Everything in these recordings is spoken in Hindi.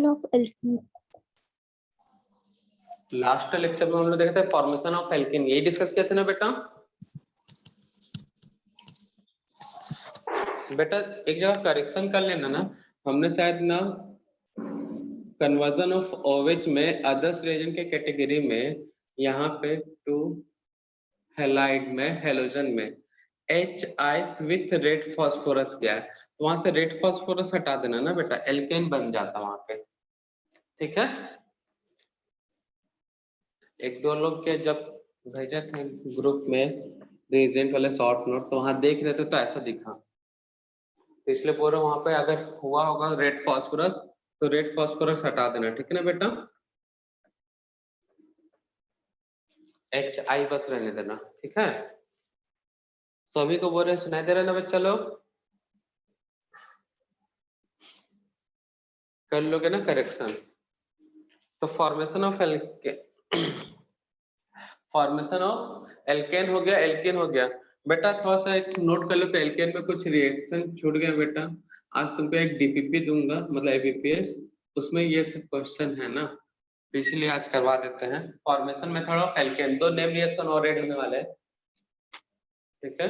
of alkene. लास्ट लेक्चर में हम लोग देखे थे फॉर्मेशन ऑफ एल्केन, यही डिस्कस किए थे ना बेटा। बेटा एक जगह करेक्शन कर लेना ना, हमने शायद ना कन्वर्जन ऑफ ओवेच में अदर्स रिएजेंट के कैटेगरी में यहाँ पे टू हैलाइड में हेलोजन में HI विथ रेड फास्फोरस किया है, तो वहां से रेड फास्फोरस हटा देना ना बेटा, एल्केन बन जाता वहां पे। ठीक है, एक दो लोग के जब भेजे थे ग्रुप में रिएजेंट वाले शॉर्ट नोट, तो वहां देख रहे थे तो ऐसा दिखा, तो इसलिए बोल रहा हूँ वहां पे अगर हुआ होगा रेड फास्फोरस तो रेड फास्फोरस हटा देना। ठीक है ना बेटा, HI बस रहने देना। ठीक है, सभी को बोल रहे सुनाई दे रहा है ना बच्चा लोग, कर लोगे ना करेक्शन। तो formation of formation of alkene हो गया, एल्केन हो गया। बेटा थोड़ा सा एक नोट कर लो कि एल्केन में कुछ रिएक्शन छूट गया बेटा। आज तुमको एक DPP दूंगा, मतलब IBPS, उसमें ये सब क्वेश्चन है ना, तो इसलिए आज करवा देते हैं। फॉर्मेशन मेथड ऑफ एल्केन, दो नेम रिएक्शन और ऐड होने वाले हैं। ठीक है,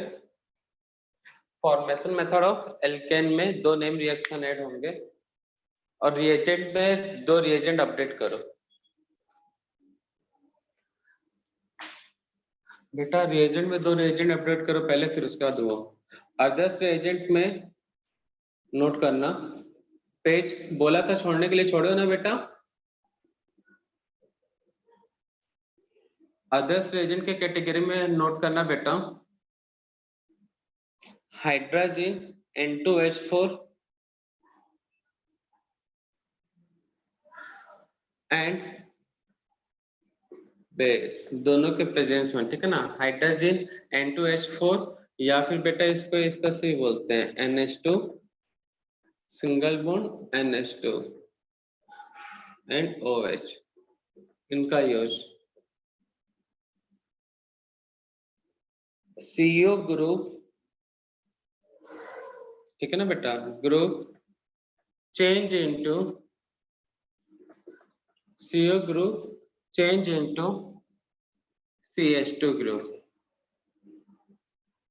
फॉर्मेशन मेथड ऑफ एल्केन में दो नेम रिएक्शन ऐड होंगे, और रिएजेंट में दो रिएजेंट अपडेट करो। बेटा रिएजेंट में दो रिएजेंट अपडेट करो पहले, फिर उसके बाद वो अदर्स रिएजेंट में नोट करना। पेज बोला था छोड़ने के लिए, छोड़ो ना बेटा। अदर्स रिएजेंट के कैटेगरी में नोट करना बेटा, हाइड्रोजन N2H4 एंड बेस दोनों के प्रेजेंस में। ठीक है ना, हाइड्रोजन N2H4 या फिर बेटा इसको इसका से बोलते हैं NH2 single bond NH2 and OH, इनका यूज। CO ग्रुप, ठीक है ना बेटा, group change into CO group change into CH2 group,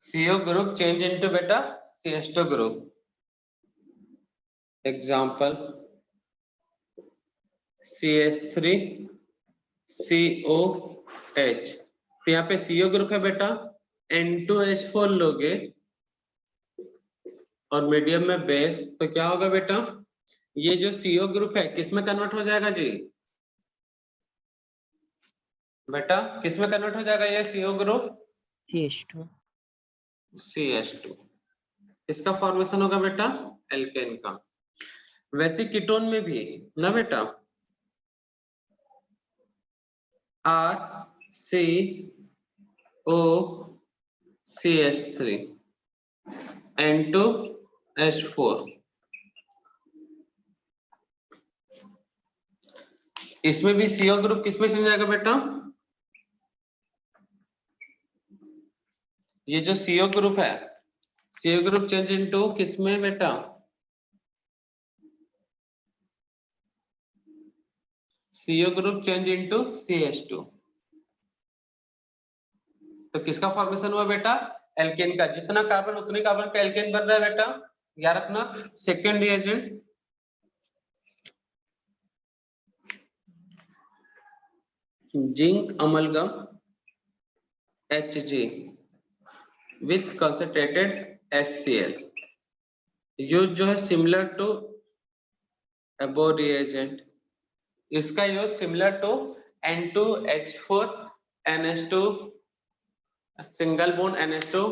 CO group change into बेटा CH2 group. Example CH3 COH, तो यहाँ पे CO ग्रुप है बेटा, N2H4 लोगे और मीडियम में बेस, तो क्या होगा बेटा, ये जो CO ग्रुप है किस में कन्वर्ट हो जाएगा जी बेटा, किस में कन्वर्ट हो जाएगा ये CO ग्रुप? CH2। इसका फॉर्मेशन होगा बेटा एल्केन का। वैसे कीटोन में भी ना बेटा, RCOCH3 N2H4, इसमें भी CO ग्रुप किसमें चल जाएगा बेटा, ये जो CO ग्रुप है, CO ग्रुप चेंज इनटू किसमें बेटा, CO group change into CH2, तो किसका फॉर्मेशन हुआ बेटा, एल्केन का। जितना कार्बन उतने कार्बन का एल्केन बन रहा है बेटा, याद रखना। Second reagent zinc amalgam Hg with concentrated HCl, use जो है सिमिलर टू अबो रिएजेंट, इसका use similar to N2H4 NH2 single bond NH2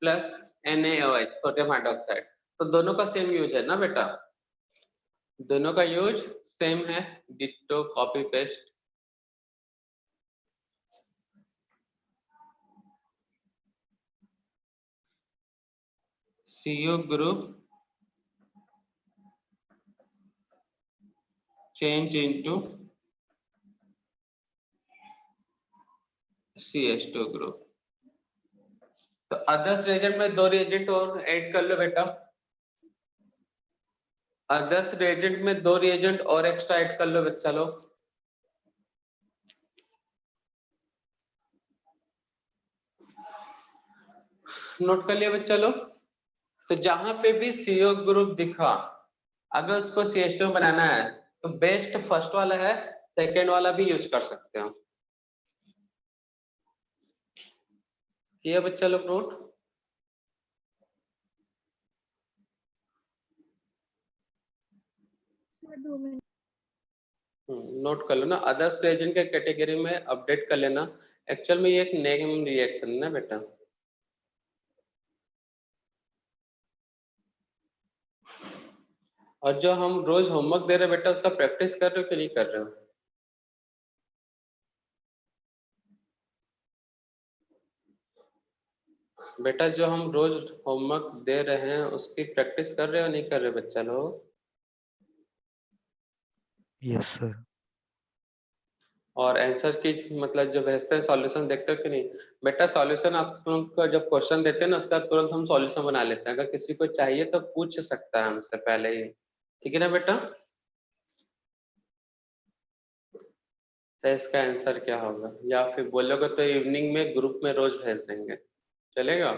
plus NaOH sodium hydroxide, तो दोनों का सेम यूज है ना बेटा, दोनों का यूज सेम है, ditto copy paste. CO group change into CH2 group. तो अदर्स रिएजेंट में दो रिएजेंट और ऐड कर लो बेटा, अदर्स रिएजेंट में 2 रिएजेंट और एक्स्ट्रा ऐड कर लो बच्चा लोग। नोट कर लिया बच्चा लोग। तो जहां पे भी CO ग्रुप दिखा, अगर उसको CH2 बनाना है तो बेस्ट फर्स्ट वाला है, सेकेंड वाला भी यूज कर सकते हो। किया बच्चा लोग नोट? नोट कर लो ना, अदर्स रिएजेंट के कैटेगरी में अपडेट कर लेना। एक्चुअल में ये एक नेम रिएक्शन है ना बेटा। और जो हम रोज होमवर्क दे रहे बेटा, उसका प्रैक्टिस कर रहे हो कि नहीं कर रहे हो? बेटा जो हम रोज होमवर्क दे रहे हैं उसकी प्रैक्टिस कर रहे हो नहीं कर रहे बच्चा लोग? Yes sir. और आंसर की मतलब जो भेजते हैं सॉल्यूशन देखते हो कि नहीं? बेटा सॉल्यूशन आप लोग को जब क्वेश्चन देते हैं ना, उसका तुरंत हम सॉल्यूशन बना लेते हैं। अगर किसी को चाहिए तो पूछ सकता है हमसे पहले ही, ठीक है ना बेटा? तो इसका आंसर क्या होगा, या फिर बोलोगे तो इवनिंग में ग्रुप में रोज भेज देंगे, चलेगा?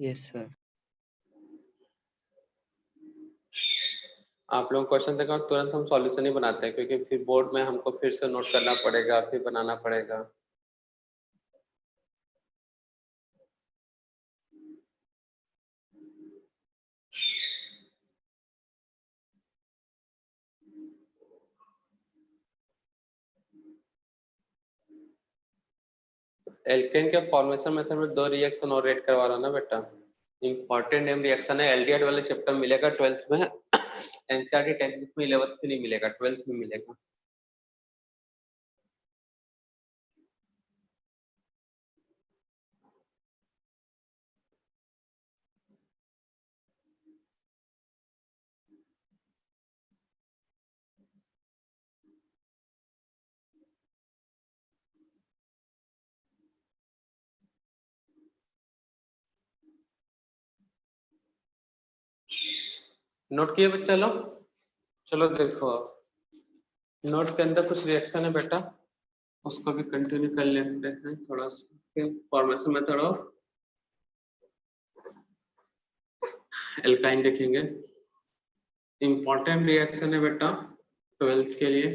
Yes sir. आप लोग क्वेश्चन देखो तुरंत हम सॉल्यूशन ही बनाते हैं, क्योंकि फिर बोर्ड में हमको फिर से नोट करना पड़ेगा, फिर बनाना पड़ेगा। एल्केन के फॉर्मेशन मेथड में 2 रिएक्शन और ऐड करवा रहा ना बेटा। इंपॉर्टेंट नेम रिएक्शन है, एल्डिहाइड वाले चैप्टर मिलेगा 12th में। एनसीईआरटी टेक्स्ट बुक में 11th में नहीं मिलेगा, 12th में मिलेगा। नोट किए बच्चा लोग? चलो देखो, नोट के अंदर कुछ रिएक्शन है बेटा, उसको भी कंटिन्यू कर लेते हैं थोड़ा सा। फॉर्मेशन मेथड ऑफ एल्काइन देखेंगे। इंपॉर्टेंट रिएक्शन है बेटा 12th के लिए,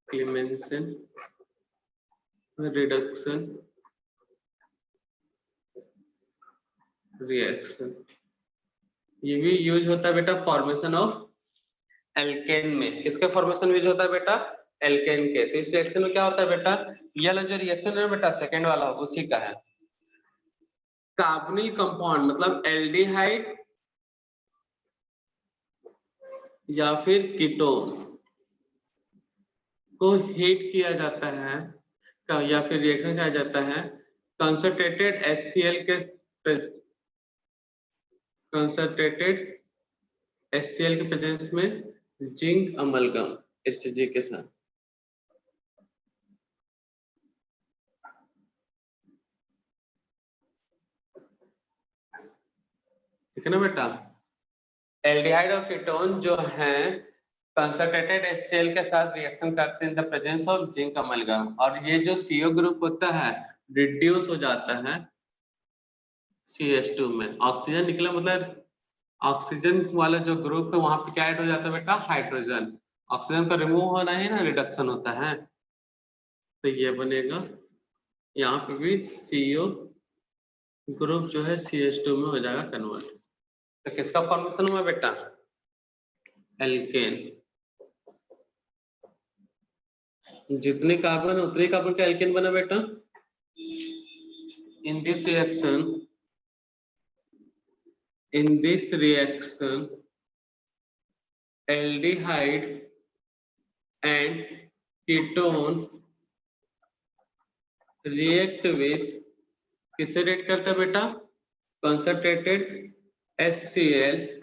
क्लेमेंसन रिडक्शन रिएक्शन। ये भी यूज होता है बेटा फॉर्मेशन ऑफ एल्केन में। किसके फॉर्मेशन यूज होता है बेटा? एल्केन के। तो इस रिएक्शन में क्या होता है बेटा, ये वाला जो रिएक्शन है बेटा सेकेंड वाला, उसी का है। कार्बोनिल कंपाउंड मतलब एल्डिहाइड या फिर कीटोन को हीट किया जाता है, या फिर रिएक्शन किया जाता है कंसंट्रेटेड HCl के प्रेजेंस में जिंक अमलगम Hg के साथ। ठीक है ना बेटा? एल्डिहाइड और कीटोन जो हैं कंसंट्रेटेड HCl के साथ रिएक्शन करते हैं इन the presence of zinc amalgam, और ये जो CO ग्रुप होता है रिड्यूस हो जाता है CH2 में। ऑक्सीजन निकला मतलब ऑक्सीजन वाला जो ग्रुप है वहां पे क्या ऐड हो जाता है बेटा? हाइड्रोजन। ऑक्सीजन का रिमूव होना है ना, रिडक्शन होता है। तो ये बनेगा, यहाँ पे भी CO ग्रुप जो है CH2 में हो जाएगा कन्वर्ट। तो किसका फॉर्मेशन हुआ बेटा? एल्केन। जितने कार्बन उतने कार्बन का एल्केन बना बेटा। इन this reaction aldehyde and ketone react with, किसे रिएक्ट करता है बेटा? concentrated HCl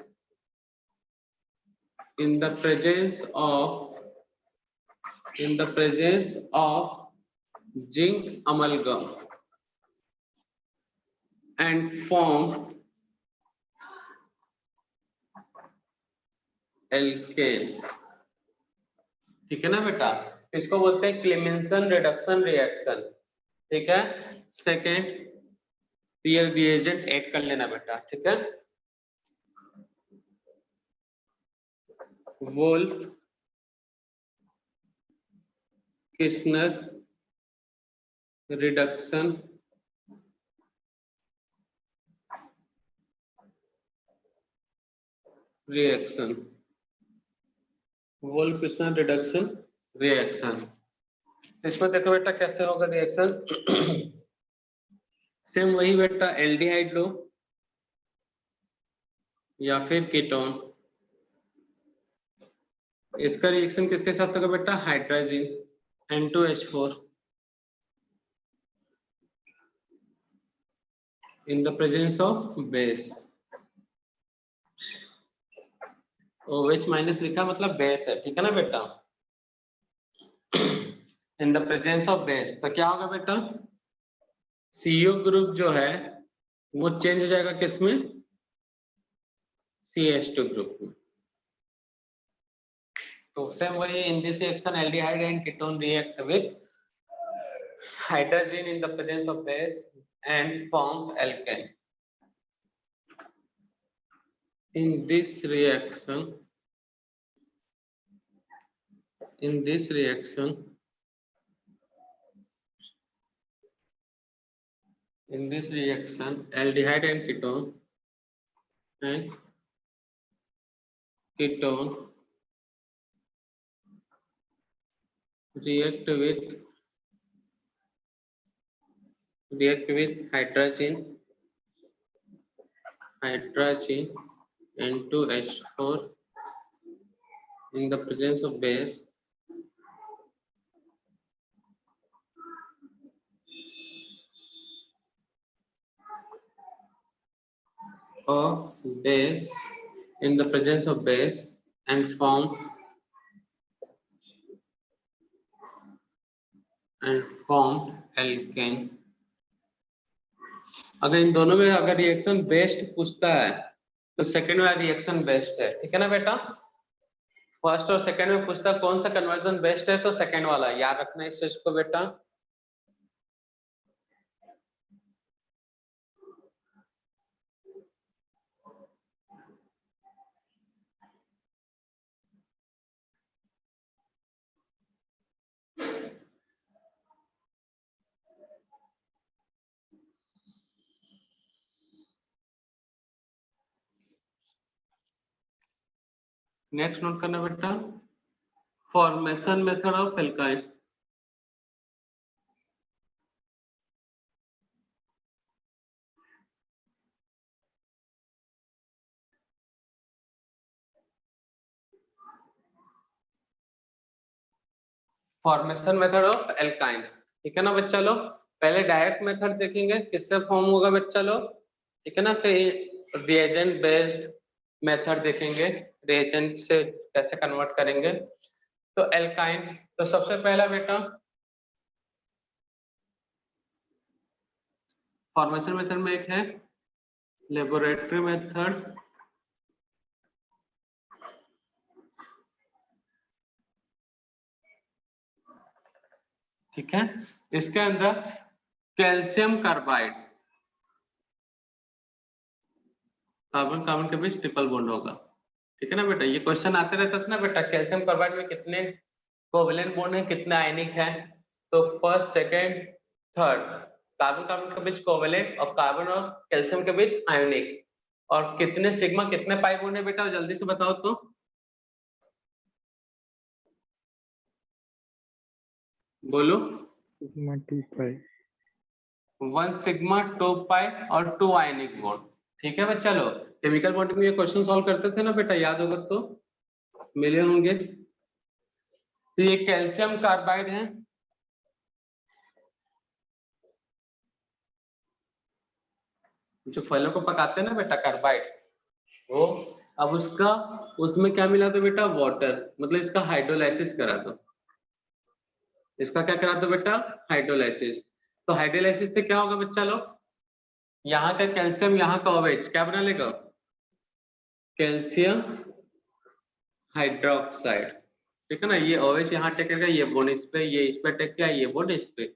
in the presence of zinc amalgam and form alkane, ठीक है ना बेटा। इसको बोलते हैं क्लेमेंसन रिडक्शन रिएक्शन, ठीक है। सेकेंड, ये रिएजेंट ऐड कर लेना बेटा, ठीक है। Wolff Kishner reduction reaction, Wolff Kishner reduction reaction. इसमें देखो बेटा कैसे होगा रिएक्शन। सेम वही बेटा, एल्डिहाइड लो या फिर कीटोन। इसका रिएक्शन किसके साथ होगा बेटा, hydrogen N2H4 in the presence of base। OH minus लिखा मतलब बेस है, ठीक है ना बेटा। इन द प्रेजेंस ऑफ बेस, तो क्या होगा बेटा, CO ग्रुप जो है वो चेंज हो जाएगा किसमें, CH2 ग्रुप में। तो सेम वही, in this reaction aldehyde and ketone react with hydrogen in the presence of base and form alkane. In this reaction, aldehyde and ketone react with hydrogen N2H4 in the presence of base and form alkane। अगर इन दोनों में अगर रिएक्शन बेस्ट पूछता है तो सेकेंड वाला रिएक्शन बेस्ट है, ठीक है ना बेटा। फर्स्ट और सेकेंड में पूछता है कौन सा कन्वर्जन बेस्ट है, तो सेकेंड वाला, याद रखना इस चीज को बेटा। नेक्स्ट नोट करना बेटा, formation method of alkyne. Formation method of alkyne, ठीक है ना बच्चा लोग। पहले डायरेक्ट मेथड देखेंगे किससे फॉर्म होगा बच्चा लोग, ठीक है ना। फिर रिएजेंट बेस्ड मेथड देखेंगे, रिएजेंट से कैसे कन्वर्ट करेंगे। तो एल्काइन, तो सबसे पहला बेटा फॉर्मेशन मेथड में एक है लेबोरेटरी मेथड, ठीक है। इसके अंदर कैल्शियम कार्बाइड, कार्बन कार्बन के बीच ट्रिपल बॉन्ड होगा, ठीक है ना बेटा। ये क्वेश्चन आते रहता था ना बेटा, कैल्शियम कार्बाइड में कितने कोवेलेंट बॉन्ड है, कितने आयनिक है। तो first second third, carbon carbon के बीच कोवेलेंट और कार्बन और कैल्शियम के बीच आयोनिक। और कितने सिग्मा कितने पाई बॉन्ड है बेटा, जल्दी से बताओ तो। बोलो। सिग्मा 2 पाई, 1 सिग्मा 2 पाई और 2 आयनिक बॉन्ड, ठीक है बच्चा लोग। केमिकल बॉन्डिंग में ये क्वेश्चन सॉल्व करते थे ना बेटा, याद होगा तो मिले होंगे। तो ये कैल्शियम कार्बाइड है, जो फलों को पकाते हैं ना बेटा कार्बाइड, वो अब उसका उसमें क्या मिला दो बेटा, वाटर, मतलब इसका हाइड्रोलाइसिस करा दो। इसका क्या करा दो बेटा, हाइड्रोलाइसिस। तो हाइड्रोलाइसिस से क्या होगा बच्चा लोग, यहाँ का कैल्शियम यहाँ का OH क्या बना लेगा, कैल्शियम हाइड्रोक्साइड, ठीक है ना। ये OH यहाँ टेक करेगा, ये बॉन्ड इस पे, ये इस पे टेक किया, ये बॉन्ड इस पे,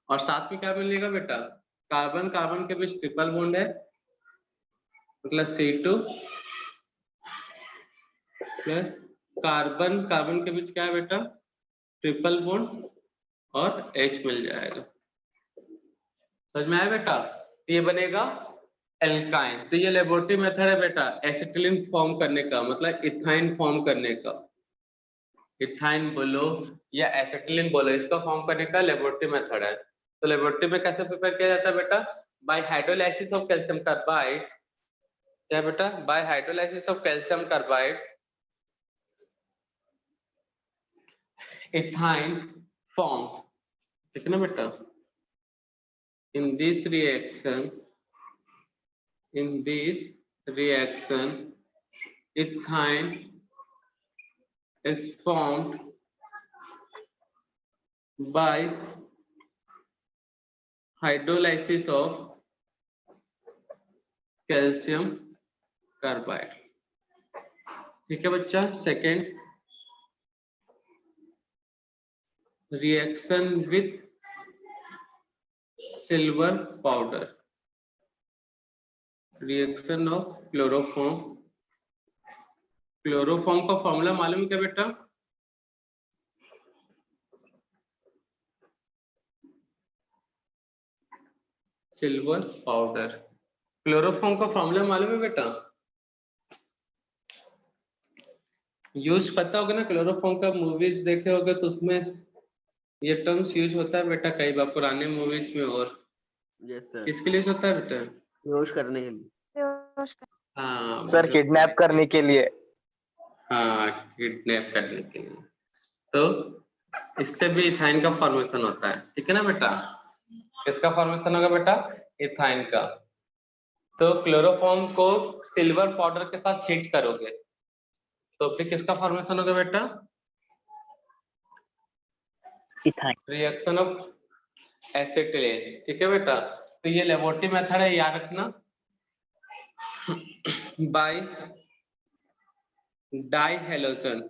और साथ में क्या मिलेगा बेटा, कार्बन कार्बन के बीच ट्रिपल बॉन्ड है, मतलब C2 प्लस कार्बन कार्बन के बीच क्या है बेटा, ट्रिपल बॉन्ड, और H मिल जाएगा। समझ में आया बेटा। ये बनेगा एल्काइन। तो ये लेबोरेटरी मेथड है बेटा एसिटिलीन फॉर्म करने का, मतलब इथाइन फॉर्म करने का। इथाइन बोलो या एसिटिलीन बोलो, इसका फॉर्म करने का लेबोरेटरी मेथड है। तो लेबोरेटरी में कैसे प्रिपेयर किया जाता है बेटा, bye hydrolysis of calcium carbide. क्या बेटा, bye hydrolysis of calcium carbide ethyne form, ठीक है ना बेटा। in this reaction ethine is formed by hydrolysis of calcium carbide, ठीक है बच्चा। Second, reaction with silver powder, reaction of chloroform. Chloroform का फॉर्मूला मालूम है क्या बेटा, सिल्वर पाउडर। क्लोरोफॉर्म का फॉर्मूला मालूम है बेटा, यूज पता होगा ना क्लोरोफॉर्म का, मूवीज देखे होगे तो उसमें ये टर्म्स यूज होता है बेटा कई बार पुराने मूवीज में। और यस सर, किसके लिए होता है बेटा, यूज करने के लिए। हाँ सर किडनैप करने के लिए। हाँ, किडनैप करने के लिए। तो इससे भी इथाइन का फॉर्मेशन होता है, ठीक है ना बेटा। किसका फॉर्मेशन होगा बेटा, इथाइन का। तो क्लोरोफॉर्म को सिल्वर पाउडर के साथ हीट करोगे तो फिर किसका फॉर्मेशन होगा बेटा, इथाइन। रिएक्शन ऑफ एसिटिलीन, ठीक है बेटा। तो ये लेबोरेटरी मेथड है, याद रखना। बाय डाइहेलोजन,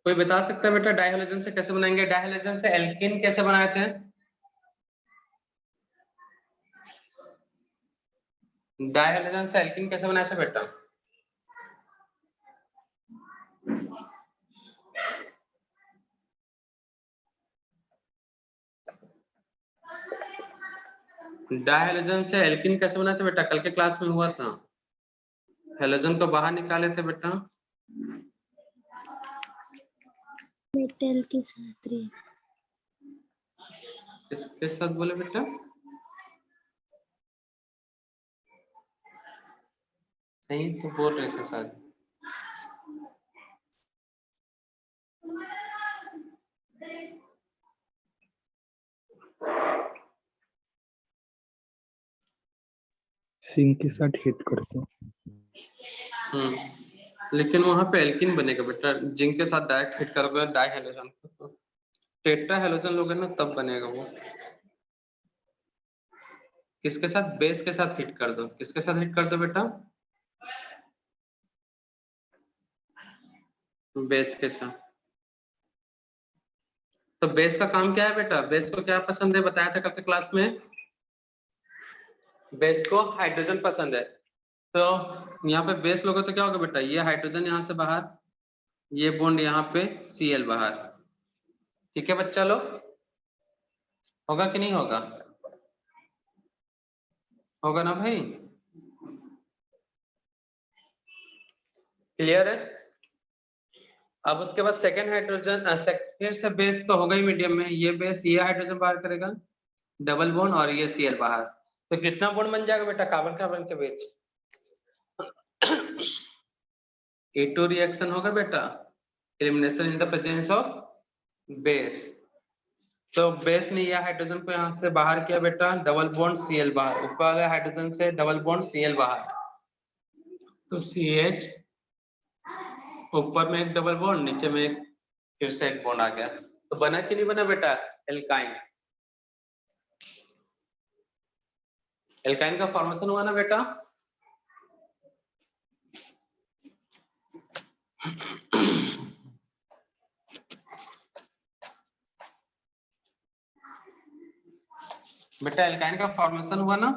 कोई बता सकता है बेटा डाइहेलोजन से कैसे बनाएंगे, डाइहेलोजन से एल्कीन कैसे बनाए थे, डाइहेलोजन से एल्कीन कैसे बनाए थे बेटा, डाइहेलोजन से एल्कीन कैसे बनाए थे बेटा, कल के क्लास में हुआ था। हेलोजन को बाहर निकाले थे बेटा, मेटल के साथ रे। किसके साथ बोले बेटा, सही तो बोल रहे थे शायद। सिंक के साथ हिट करते हैं। लेकिन वहां पे एल्कीन बनेगा बेटा, जिंक के साथ डायरेक्ट हिट करोगे डाई हेलोजन को, टेट्रा हेलोजन लोगे ना तब बनेगा वो। किसके साथ, बेस के साथ हिट कर दो, किसके साथ हिट कर दो बेटा, बेस के साथ। तो बेस का काम क्या है बेटा, बेस को क्या पसंद है, बताया था कल के क्लास में, बेस को हाइड्रोजन पसंद है। तो यहाँ पे बेस लोगे तो क्या होगा बेटा, ये हाइड्रोजन यहाँ से बाहर, ये बॉन्ड यहाँ पे Cl बाहर, ठीक है बच्चा लोग, होगा कि नहीं होगा, होगा ना भाई, क्लियर है। अब उसके बाद सेकेंड हाइड्रोजन, फिर से बेस तो होगा ही मीडियम में, ये बेस ये हाइड्रोजन बाहर करेगा डबल बॉन्ड, और ये Cl बाहर, तो कितना बॉन्ड बन जाएगा बेटा कार्बन कार्बन के बीच, A2 रिएक्शन होगा बेटा, elimination in the presence of base. तो बेस ने यह हाइड्रोजन को यहाँ से बाहर किया बेटा, डबल बॉन्ड Cl बाहर, ऊपर वाले हाइड्रोजन से डबल बॉन्ड Cl बाहर, तो CH ऊपर में एक डबल बॉन्ड, नीचे में एक फिर से एक बॉन्ड आ गया, तो बना कि नहीं बना बेटा एल्काइन। एल्काइन का फॉर्मेशन हुआ ना बेटा, बेटा एल्काइन का फॉर्मेशन हुआ ना,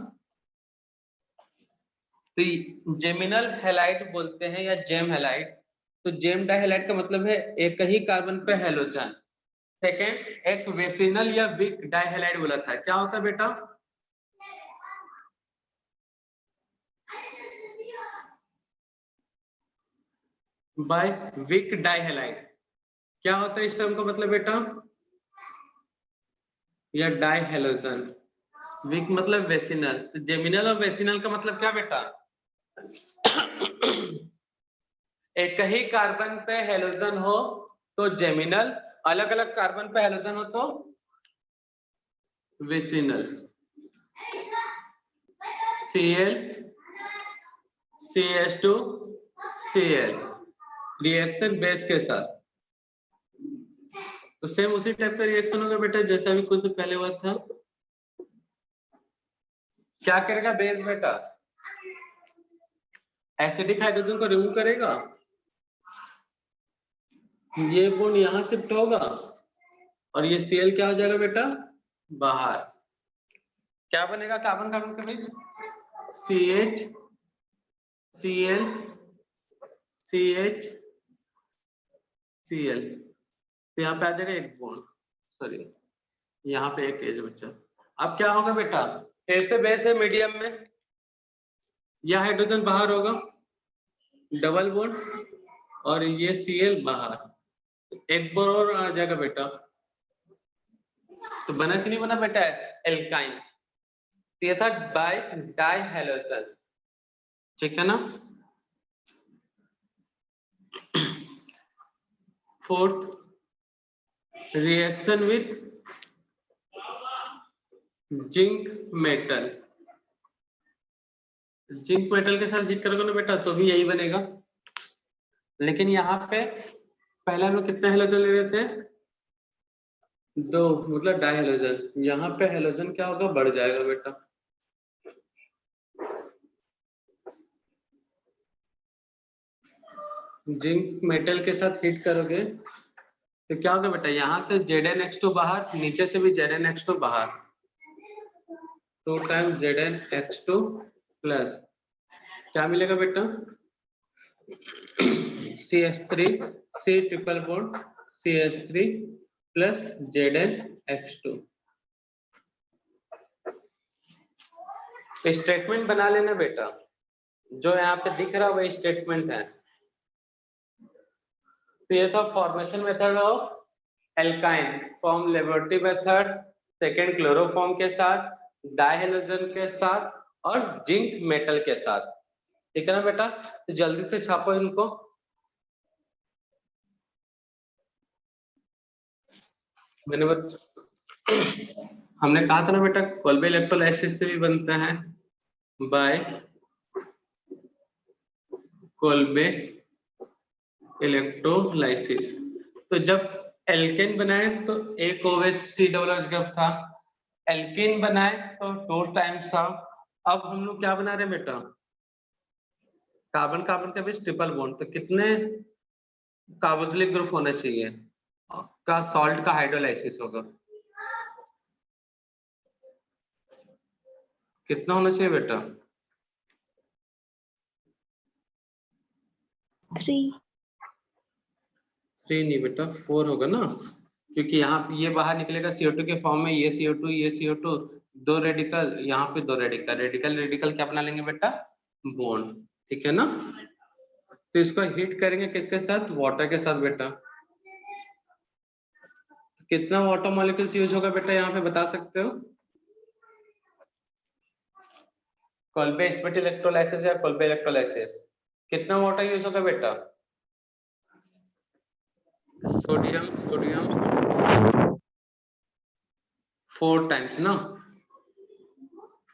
तो जेमिनल हैलाइड बोलते हैं या जेम हैलाइड। तो जेम डाइहैलाइड का मतलब है एक ही कार्बन पे हैलोजन। सेकेंड, एक वेसिनल या विक डाइहैलाइड बोला था, क्या होता है बेटा? By vic dihalide. क्या होता है इस टर्म का मतलब बेटा? या डाइहैलोजन। विक मतलब वेसिनल, तो जेमिनल और वेसिनल का मतलब क्या बेटा? एक ही कार्बन पे हैलोजन हो तो जेमिनल, अलग अलग कार्बन पे हैलोजन हो तो वेसिनल। Cl CH2 Cl reaction base के साथ, तो सेम उसी टाइप का रिएक्शन होगा बेटा जैसा भी कुछ पहले हुआ था। क्या करेगा बेस बेटा? एसिडिक हाइड्रोजन को रिमूव करेगा, ये बॉन्ड यहां शिफ्ट होगा और ये Cl क्या हो जाएगा बेटा? बाहर। क्या बनेगा कार्बन कार्बन के बीच? CH Cl CH Cl, तो यहाँ पे आ जाएगा एक बॉन्ड, सॉरी यहाँ पे एक एज बच्चा। अब क्या होगा बेटा? फिर से बेस है मीडियम में, यह हाइड्रोजन बाहर होगा, डबल बॉन्ड, और ये Cl बाहर, एक बार और आ जाएगा बेटा। तो बना कि नहीं बना बेटा एल्काइन? तो ये था बाय डाइहैलोजन, ठीक है ना। Fourth, reaction with zinc metal. Zinc metal के साथ हिट करोगे ना बेटा तो भी यही बनेगा, लेकिन यहाँ पे पहले हम लोग कितने हैलोजन ले रहे थे? 2, मतलब डाइहैलोजन। यहाँ पे हैलोजन क्या होगा? बढ़ जाएगा बेटा। जिंक मेटल के साथ हिट करोगे तो क्या होगा बेटा? यहाँ से Zn(H2) बाहर, नीचे से भी Zn(H2) बाहर, 2 टाइम्स Zn(H2) प्लस क्या मिलेगा बेटा? CH3 C triple bond CH3 plus Zn(H2). Statement बना लेना बेटा, जो यहाँ पे दिख रहा है वही स्टेटमेंट है। तो ये था formation method of alkyne from laboratory method, second chloroform के साथ, डाइहैलोजन के साथ और जिंक मेटल के साथ, ठीक है ना बेटा। तो जल्दी से छापो इनको। मैंने हमने कहा था ना बेटा कोल्बे इलेक्ट्रोलाइसिस से भी बनता है बाय कोल्बे इलेक्ट्रोलाइसिस। तो जब एल्केन बनाए तो एक OH C ग्रुप था, एल्केन बनाए तो 2 टाइम्स था। अब हम लोग क्या बना रहे हैं बेटा? कार्बन कार्बन के बीच ट्रिपल बॉन्ड, तो कितने कार्बोक्सिलिक ग्रुप होना चाहिए का सॉल्ट का हाइड्रोलाइसिस होगा? कितना होना चाहिए बेटा? 3 3 नहीं बेटा 4 होगा ना, क्योंकि यहाँ पे ये बाहर निकलेगा CO2 के फॉर्म में, ये CO2 2 रेडिकल, यहाँ पे 2 रेडिकल, रेडिकल क्या बना लेंगे बेटा? बॉन्ड, ठीक है ना। तो इसको हिट करेंगे किसके साथ? वाटर के साथ बेटा। कितना वाटर मॉलिक्यूल्स यूज होगा बेटा यहाँ पे बता सकते हो? कोल्बे स्पेट इलेक्ट्रोलाइसिस या कोल्बे इलेक्ट्रोलाइसिस, कितना वाटर यूज होगा बेटा? सोडियम 4 टाइम्स ना,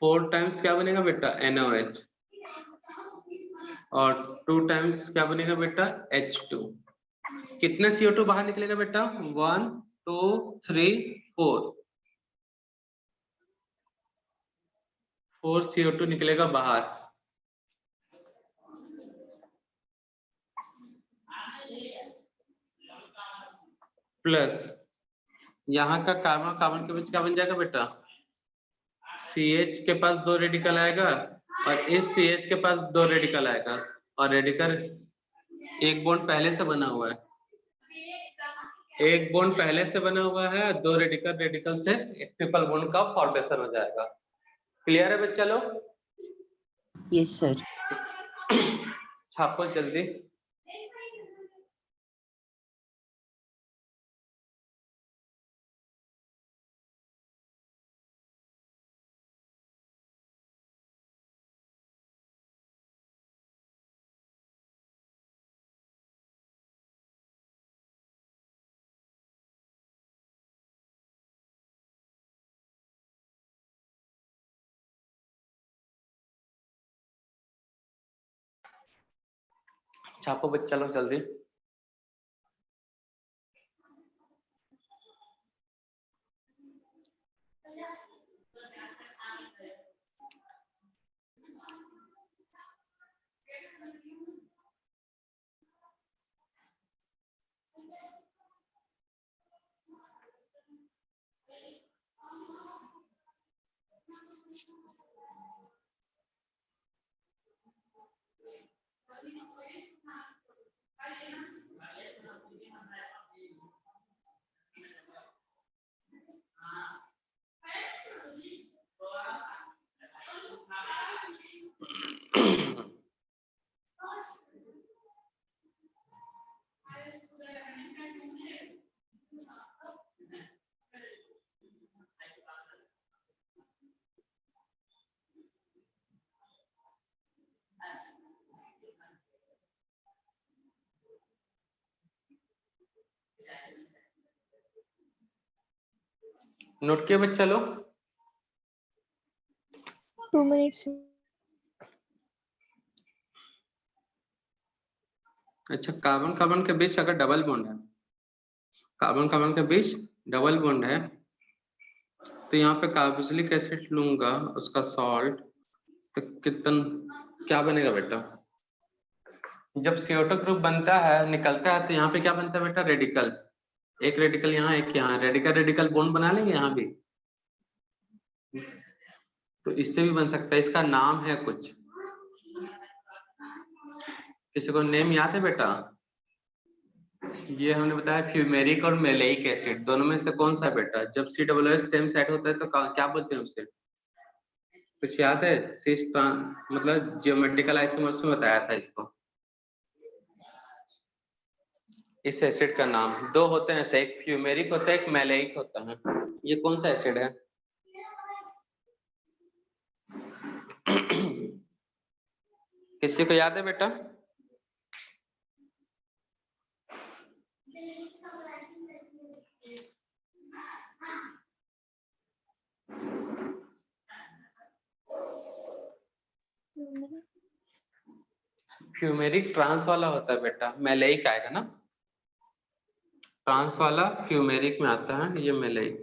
4 टाइम्स क्या बनेगा बेटा? NaOH, और 2 टाइम्स क्या बनेगा बेटा? H2। कितने CO2 बाहर निकलेगा बेटा? 1 2 3 4, 4 CO2 निकलेगा बाहर। प्लस यहाँ का कार्बन कार्बन के बीच क्या बन जाएगा बेटा? CH के पास 2 रेडिकल आएगा और इस CH के पास 2 रेडिकल आएगा और रेडिकल एक बॉन्ड पहले से बना हुआ है, एक बॉन्ड पहले से बना हुआ है, 2 रेडिकल रेडिकल से एक ट्रिपल बॉन्ड का फॉर्मेशन हो जाएगा। क्लियर है बच्चा लोग? Yes sir. छापो जल्दी। छापो बच्चा लोग जल्दी। नोट किया बच्चा लोग? 2 minutes. अच्छा, कार्बन कार्बन के बीच अगर डबल बॉन्ड है, कार्बन कार्बन के बीच डबल बॉन्ड है, तो यहाँ पे कार्बोक्सिलिक एसिड लूंगा, उसका सॉल्ट, तो कितना क्या बनेगा बेटा? जब CO2 ग्रुप बनता है, निकलता है, तो यहाँ पे क्या बनता है बेटा? रेडिकल। एक रेडिकल यहाँ, एक यहाँ, रेडिकल रेडिकल बॉन्ड बना लेंगे यहाँ भी, तो इससे भी बन सकता है। इसका नाम है कुछ, किसी को नेम याद है बेटा? ये हमने बताया फ्यूमेरिक और मेलेइक एसिड, दोनों में से कौन सा है बेटा? जब COOH सेम साइड होता है तो क्या बोलते हैं उसे? कुछ याद है? मतलब जियोमेट्रिकल आइसोमर्स में बताया था इसको। इस एसिड का नाम, 2 होते हैं ऐसे, एक फ्यूमेरिक होता है, एक मेलेइक होता है। ये कौन सा एसिड है? किसी को याद है बेटा? फ्यूमेरिक ट्रांस वाला होता है बेटा, मेलेइक आएगा ना? ट्रांस वाला फ्यूमेरिक में आता है, ये मेलेइक।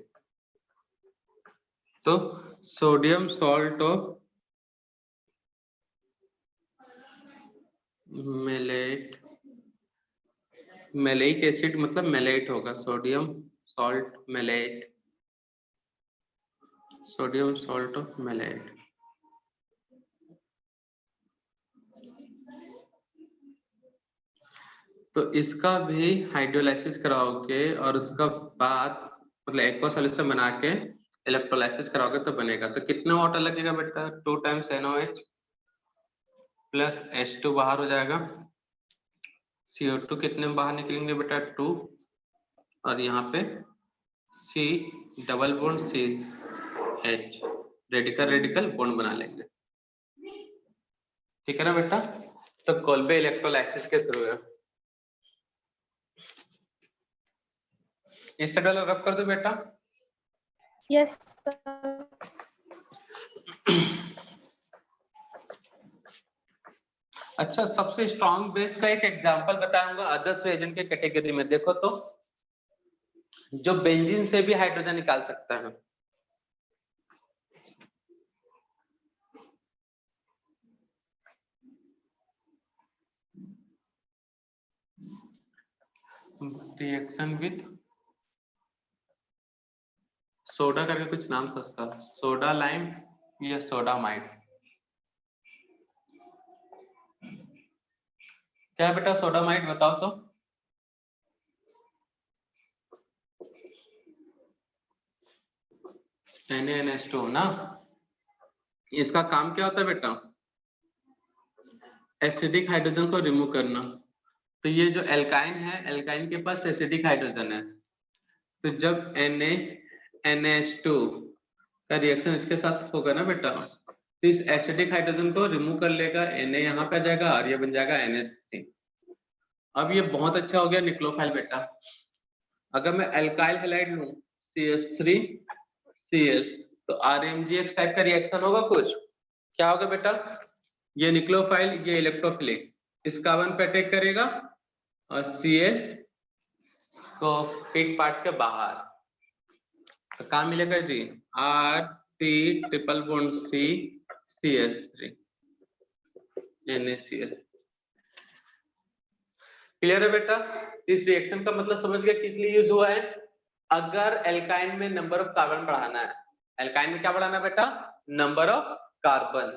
तो sodium salt of malate, maleic acid मतलब मेलेट होगा, sodium salt malate, sodium salt of malate. तो इसका भी हाइड्रोलाइसिस कराओगे और उसका बाद मतलब एक्वा सॉल्यूशन बना के इलेक्ट्रोलाइसिस कराओगे तो बनेगा। तो कितना वाटर लगेगा बेटा? 2 टाइम्स NaOH प्लस H2 बाहर हो जाएगा, CO2 कितने बाहर निकलेंगे बेटा? 2, और यहाँ पे C double bond CH, radical radical bond बना लेंगे। ठीक है ना बेटा? तो कोल्बे इलेक्ट्रोलाइसिस के थ्रू है। इस शेड्यूल रब कर दो बेटा। Yes. अच्छा, सबसे स्ट्रॉन्ग बेस का एक एग्जांपल बताऊंगा अदर्स रिएजेंट के कैटेगरी में। देखो तो, जो बेंजीन से भी हाइड्रोजन निकाल सकता है। रिएक्शन विद सोडा करके कुछ नाम था उसका, सोडा लाइम ये सोडामाइड। क्या है बेटा सोडामाइड, बताओ तो। NaNH2 ना। इसका काम क्या होता है बेटा, एसिडिक हाइड्रोजन को रिमूव करना। तो ये जो एल्काइन है, एल्काइन के पास एसिडिक हाइड्रोजन है, तो जब NaNH2 का रिएक्शन इसके साथ होगा ना बेटा, तो इस एसिडिक हाइड्रोजन को रिमूव कर लेगा, Na यहाँ पे आ जाएगा और ये बन जाएगा NH3। अब ये बहुत अच्छा हो गया निक्लोफाइल बेटा। अगर मैं एल्काइल हैलाइड लूं CH3Cl, तो RMGX टाइप का रिएक्शन होगा कुछ, क्या होगा बेटा, ये निक्लोफाइल, ये इलेक्ट्रोफिलिक, इस कार्बन पे अटैक करेगा और Cl को पीक पार्ट के बाहर, तो काम मिलेगा जी RC triple bond C CH3 NaCl। Clear है बेटा। इस रिएक्शन का मतलब समझ गया किस लिए यूज हुआ है, अगर एल्काइन में नंबर ऑफ कार्बन बढ़ाना है। एल्काइन में क्या बढ़ाना है बेटा, नंबर ऑफ कार्बन,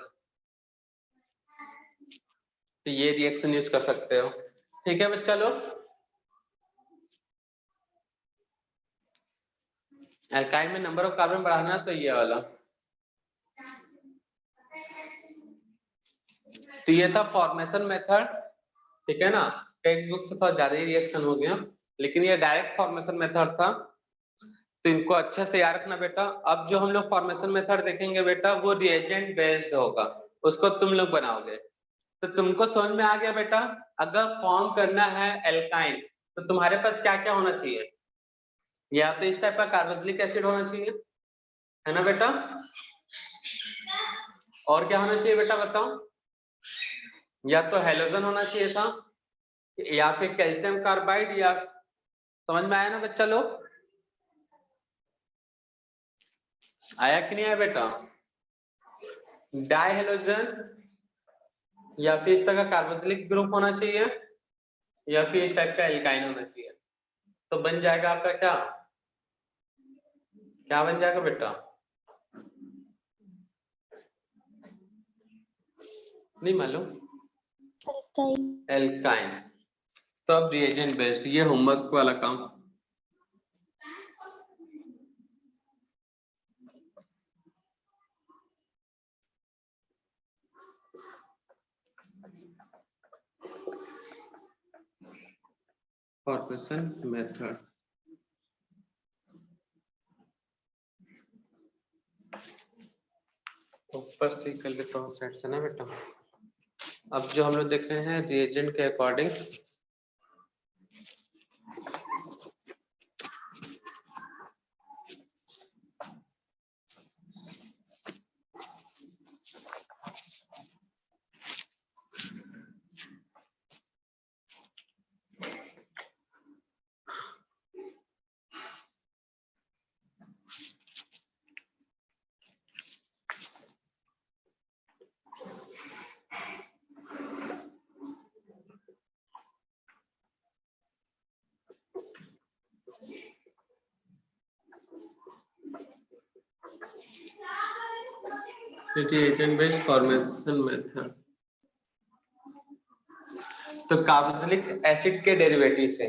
तो ये रिएक्शन यूज कर सकते हो। ठीक है बच्चा लोग, एल्काइन में नंबर ऑफ कार्बन बढ़ाना है तो ये वाला। तो ये था फॉर्मेशन मेथड, ठीक है ना। टेक्स्ट बुक से थोड़ा ज्यादा ही रिएक्शन हो गया, लेकिन ये डायरेक्ट फॉर्मेशन मेथड था, तो इनको अच्छे से याद रखना बेटा। अब जो हम लोग फॉर्मेशन मेथड देखेंगे बेटा, वो रिएजेंट बेस्ड होगा, उसको तुम लोग बनाओगे। तो तुमको समझ में आ गया बेटा, अगर फॉर्म करना है एल्काइन तो तुम्हारे पास क्या क्या होना चाहिए, या तो इस टाइप का कार्बोक्सिलिक एसिड होना चाहिए, है ना बेटा, और क्या होना चाहिए बेटा बताओ, या तो हेलोजन होना चाहिए था, या फिर कैल्शियम कार्बाइड, या समझ में आया ना बच्चा लोग, आया कि नहीं आया बेटा, डाई हेलोजन, या फिर इस तरह का कार्बोक्सिलिक ग्रुप होना चाहिए, या फिर इस टाइप का एल्काइन होना चाहिए। तो बन जाएगा आपका क्या, क्या बन जाएगा बेटा, नहीं मालूम, एल्काइन। तो अब रिएजेंट बेस्ड, ये होमवर्क वाला काम। फॉर्मेशन मेथड, ऊपर से कर लेता हूँ साइड से ना बेटा। अब जो हम लोग देख रहे हैं रिएजेंट के according, reagent based formation method. तो कार्बोक्सिलिक एसिड के डेरिवेटिव से,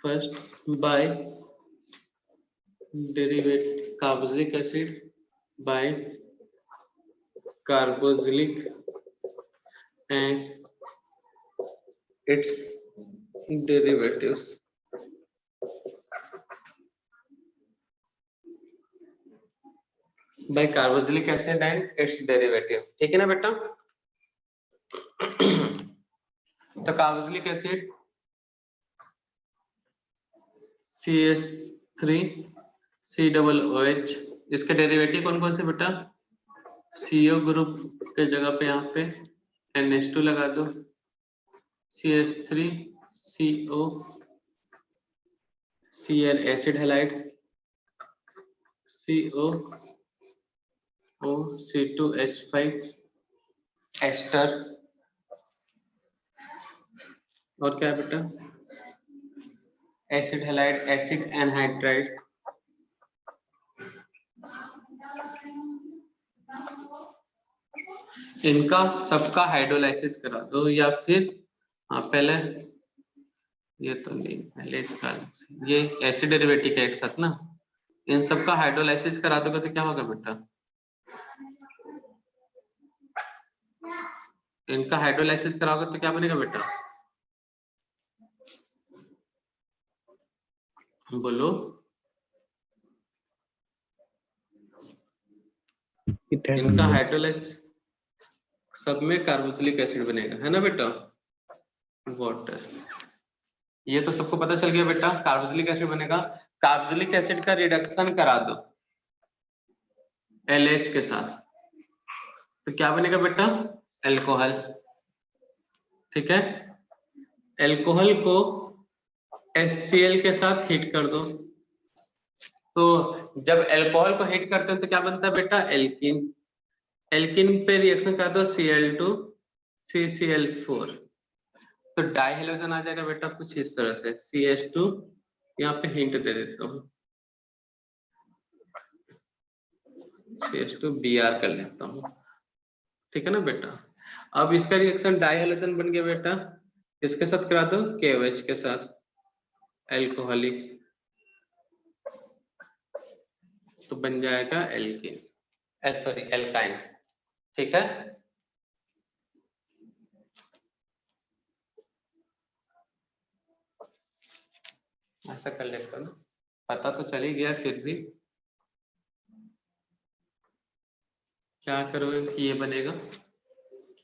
first by derivative carboxylic acid by carboxylic and it's derivatives, by carboxylic acid and its derivative। ठीक है ना बेटा। तो कार्बोक्सिलिक एसिड CH3COOH, इसके डेरिवेटिव कौन कौन से बेटा, CO ग्रुप के जगह पे यहाँ पे NH2 लगा दो, CH3CO Cl acid halide, COOC2H5 ester, और क्या है बेटा, एसिड हैलाइड एसिड एनहाइड्राइड, इनका सबका हाइड्रोलाइसिस करा दो, या फिर हाँ पहले ये तो नहीं, पहले इसका ये एसिड डेरिवेटिव है एक साथ ना, इन सबका हाइड्रोलाइसिस करा दोगे तो क्या होगा बेटा? इनका हाइड्रोलाइसिस कराओगे तो क्या बनेगा बेटा? बोलो। इनका हाइड्रोलाइसिस सब में कार्बोक्सिलिक एसिड बनेगा, है ना बेटा? वाटर, ये तो सबको पता चल गया बेटा, कार्बोक्सिलिक एसिड बनेगा। कार्बोक्सिलिक एसिड का रिडक्शन करा दो LH के साथ, तो क्या बनेगा बेटा? अल्कोहल। ठीक है, अल्कोहल को HCl के साथ हीट कर दो, तो जब अल्कोहल को हीट करते हैं तो क्या बनता है बेटा? एल्कीन। एल्कीन पे रिएक्शन कर दो Cl2 CCl4, तो डाई हेलोजन आ जाएगा बेटा कुछ इस तरह से, CH2, यहाँ पे हिंट दे देता हूँ, CH2Br कर लेता हूँ, ठीक है ना बेटा? अब इसका रिएक्शन डाई हेलोजन बन गया बेटा, इसके साथ करा दो KOH के साथ, अल्कोहलिक, तो बन जाएगा एल्कीन, सॉरी एल्काइन। ठीक है, ऐसा कर लेता हूँ, पता तो चल ही गया, फिर भी क्या करोगे कि ये बनेगा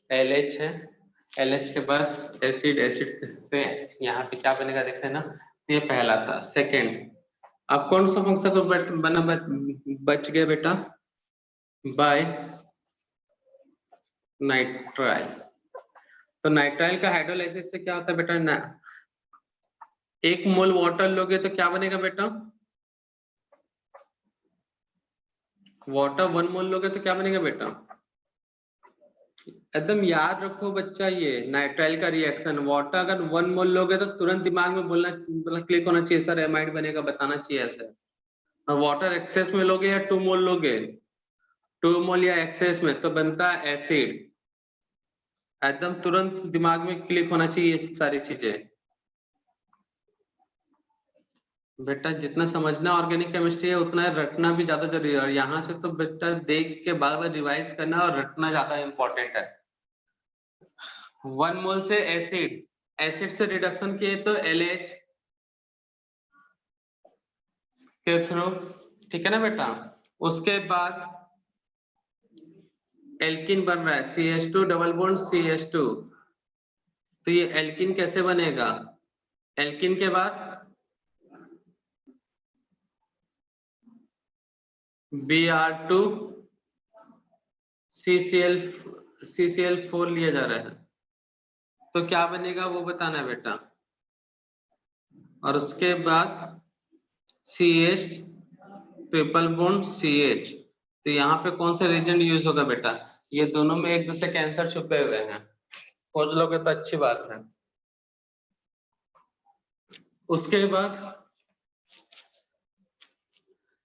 LH है, LH के बाद एसिड, एसिड पे यहाँ पे क्या बनेगा देख लेना, ये पहला था। सेकेंड, अब कौन सा फंक्शन तो बना बच गया बेटा? By nitrile. तो नाइट्राइल का हाइड्रोलाइसिस से क्या होता है बेटा ना, 1 मोल वाटर लोगे तो क्या बनेगा बेटा? वाटर 1 मोल लोगे तो क्या बनेगा बेटा? एकदम याद रखो बच्चा, ये नाइट्राइल का रिएक्शन, वाटर अगर 1 मोल लोगे तो तुरंत दिमाग में बोलना क्लिक होना चाहिए, सर एमाइड बनेगा, बताना चाहिए ऐसे। और वाटर एक्सेस में लोगे या 2 मोल लोगे, 2 मोल या एक्सेस में, तो बनता है एसिड। एकदम तुरंत दिमाग में क्लिक होना चाहिए ये सारी चीजें बेटा। जितना समझना ऑर्गेनिक केमिस्ट्री है उतना रटना भी ज्यादा जरूरी है, और यहाँ से तो बेटा देख के बार बार रिवाइज करना और रटना ज्यादा इंपॉर्टेंट है। 1 मोल से एसिड, एसिड से रिडक्शन किए तो LH के थ्रू, ठीक है ना बेटा? उसके बाद एल्किन बन रहा है CH2 डबल बॉन्ड CH2, तो ये एल्किन कैसे बनेगा? एल्किन के बाद Br2 CCl4 लिया जा रहा है, तो क्या बनेगा वो बताना है बेटा। और उसके बाद CH ट्रिपल बॉन्ड CH, तो यहाँ पे कौन सा रीजन यूज होगा बेटा? ये दोनों में एक दूसरे के आंसर छुपे हुए हैं, खोज लोगे तो अच्छी बात है। उसके बाद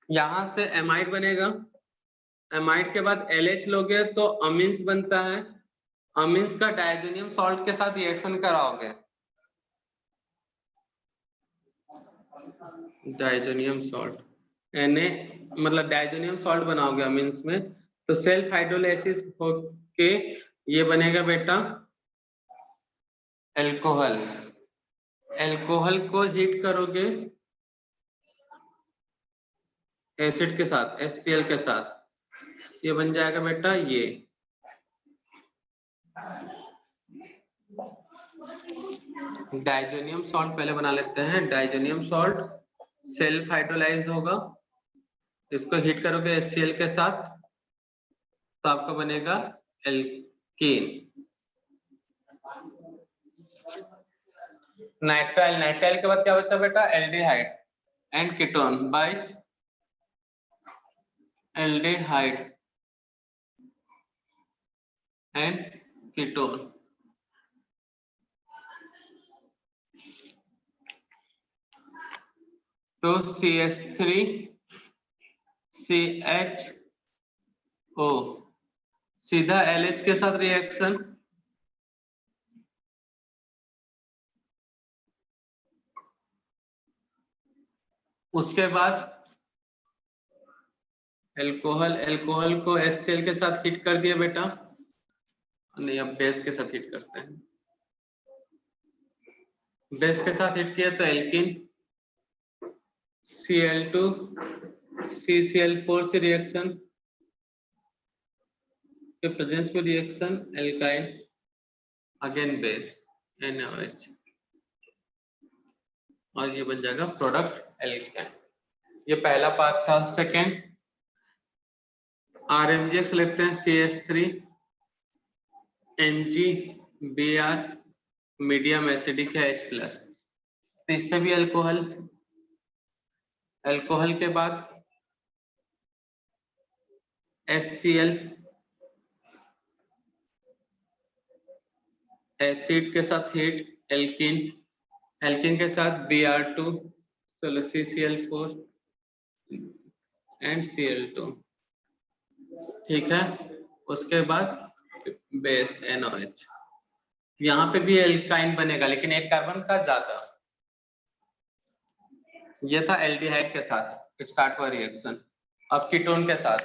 यहां से एमाइड बनेगा, एमाइड के बाद LH लोगे तो अमीन्स बनता है, अमीन्स का डायजोनियम सॉल्ट के साथ रिएक्शन कराओगे, डायजोनियम सॉल्ट Na मतलब डायजोनियम सॉल्ट बनाओगे अमीन्स में, तो सेल्फ हाइड्रोलाइसिस होके ये बनेगा बेटा अल्कोहल। अल्कोहल को हीट करोगे एसिड के साथ, HCl के साथ, ये बन जाएगा बेटा ये डाइजोनियम सॉल्ट। पहले बना लेते हैं डाइजोनियम सॉल्ट, सेल्फ हाइड्रोलाइज होगा, इसको हीट करोगे HCl के साथ तो आपका बनेगा एल्कीन। नाइट्राइल, नाइट्राइल के बाद क्या बचा बेटा? Aldehyde and ketone by aldehyde and ketone. तो CH3CHO सीधा LH के साथ रिएक्शन, उसके बाद अल्कोहल को HCl के साथ हिट कर दिया बेटा, नहीं अब बेस के साथ हिट करते हैं। बेस के साथ हिट किया तो एल्किन Cl2 CCl4 से रिएक्शन के प्रेजेंस में reaction alkyl again base NaOH, और ये बन जाएगा प्रोडक्ट एल्काइन। ये पहला पार्ट था। सेकेंड RMgx लिखते हैं CH3 MgBr, मीडियम एसिडिक है H+। तो इससे भी अल्कोहल के बाद HCl एसिड के साथ हिट एल्किन के साथ Br2 चलो CCl4 एंड Cl2, ठीक है। उसके बाद बेस NaOH, यहाँ पे भी एल्काइन बनेगा लेकिन एक कार्बन का ज्यादा। ये था एल्डिहाइड के साथ स्टार्ट हुआ रिएक्शन। अब कीटोन के साथ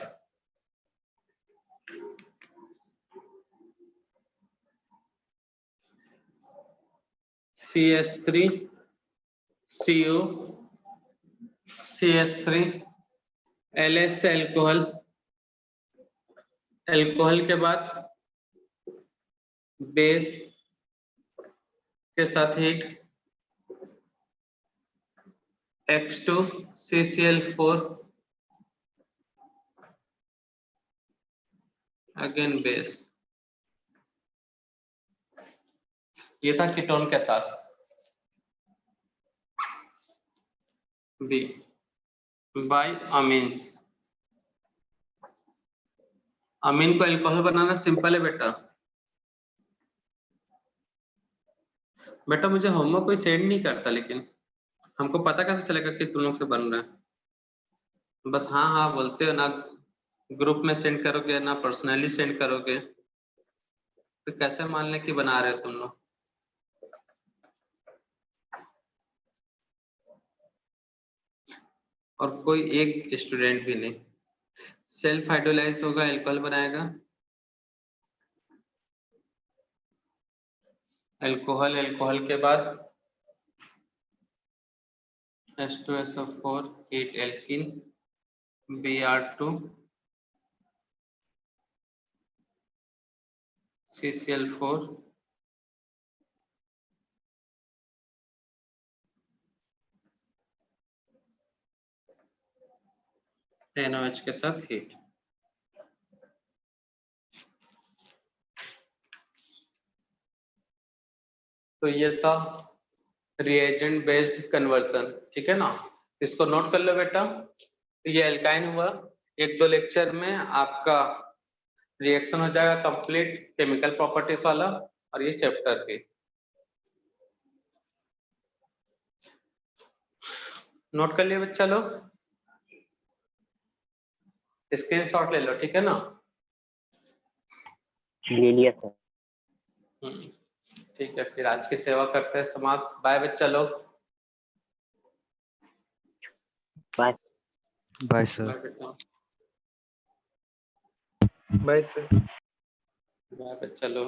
CH3 CO CH3 LH से अल्कोहल के बाद बेस के साथ hit X2 CCl4 again base. ये था कीटोन के साथ। B bye amines. अमीन को अल्कोहल बनाना सिंपल है बेटा। मुझे होमवर्क कोई सेंड नहीं करता, लेकिन हमको पता कैसे चलेगा कि तुम लोग से बन रहा है? बस हाँ हाँ बोलते हो ना, ग्रुप में सेंड करोगे ना पर्सनली सेंड करोगे, तो कैसे मान लें कि बना रहे हो तुम लोग? और कोई एक स्टूडेंट भी नहीं। सेल्फ हाइड्रोलाइज होगा, अल्कोहल बनाएगा। अल्कोहल के बाद H2SO4 heat alkene Br2 CCl4 NaOH के साथ हीट। तो ये था रिएजेंट बेस्ड कन्वर्जन, ठीक है ना? इसको नोट कर लो बेटा। तो ये एल्काइन हुआ। एक दो लेक्चर में आपका रिएक्शन हो जाएगा कंप्लीट केमिकल प्रॉपर्टीज वाला, और ये चैप्टर भी। नोट कर लिए बच्चा लोग? स्क्रीनशॉट ले लो, ठीक है ना? ले लिया सर। ठीक है, फिर आज की सेवा करते हैं समाप्त। बाय बच्चा लोग। Bye bye sir. बाय बेटा। Bye sir. बाय बच्चा लोग।